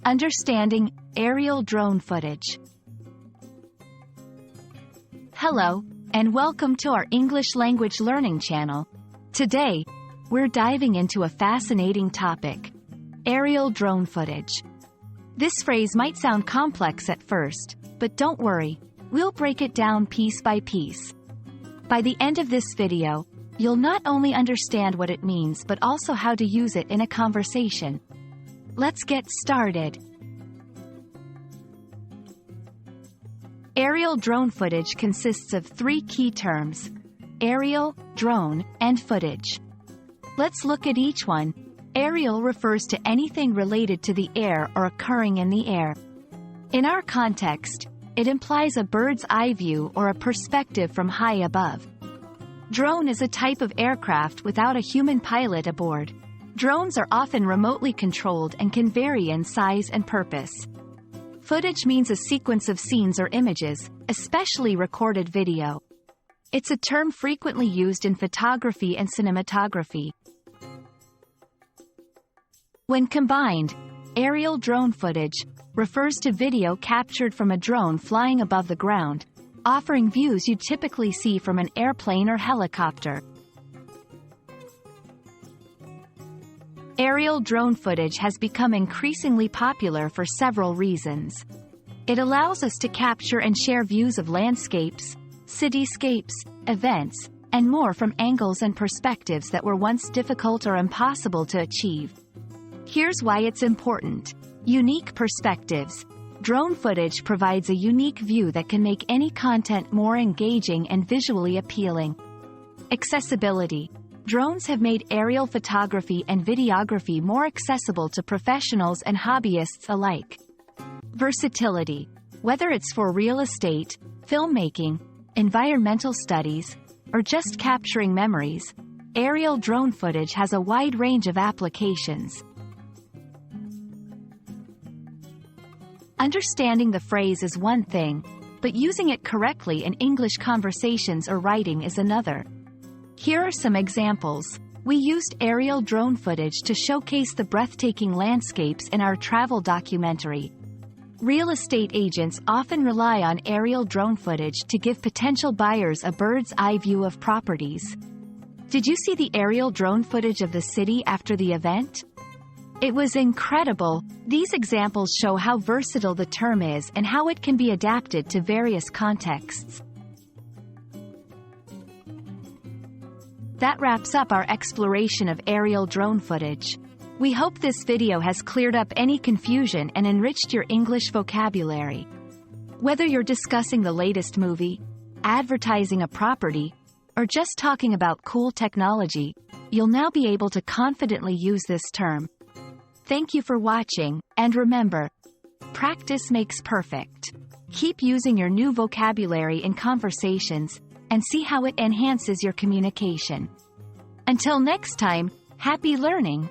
Understanding aerial drone footage. Hello, and welcome to our English language learning channel. Today, we're diving into a fascinating topic: aerial drone footage. This phrase might sound complex at first, but don't worry, we'll break it down piece by piece. By the end of this video, you'll not only understand what it means but also how to use it in a conversation. Let's get started. Aerial drone footage consists of three key terms: aerial, drone, and footage. Let's look at each one. Aerial refers to anything related to the air or occurring in the air. In our context, it implies a bird's eye view or a perspective from high above. Drone is a type of aircraft without a human pilot aboard. Drones are often remotely controlled and can vary in size and purpose. Footage means a sequence of scenes or images, especially recorded video. It's a term frequently used in photography and cinematography. When combined, aerial drone footage refers to video captured from a drone flying above the ground, offering views you typically see from an airplane or helicopter. Aerial drone footage has become increasingly popular for several reasons. It allows us to capture and share views of landscapes, cityscapes, events, and more from angles and perspectives that were once difficult or impossible to achieve. Here's why it's important. Unique perspectives. Drone footage provides a unique view that can make any content more engaging and visually appealing. Accessibility. Drones have made aerial photography and videography more accessible to professionals and hobbyists alike. Versatility. Whether it's for real estate, filmmaking, environmental studies, or just capturing memories, aerial drone footage has a wide range of applications. Understanding the phrase is one thing, but using it correctly in English conversations or writing is another. Here are some examples. We used aerial drone footage to showcase the breathtaking landscapes in our travel documentary. Real estate agents often rely on aerial drone footage to give potential buyers a bird's eye view of properties. Did you see the aerial drone footage of the city after the event? It was incredible. These examples show how versatile the term is and how it can be adapted to various contexts. That wraps up our exploration of aerial drone footage. We hope this video has cleared up any confusion and enriched your English vocabulary. Whether you're discussing the latest movie, advertising a property, or just talking about cool technology, you'll now be able to confidently use this term. Thank you for watching, and remember, practice makes perfect. Keep using your new vocabulary in conversations, and see how it enhances your communication. Until next time, happy learning!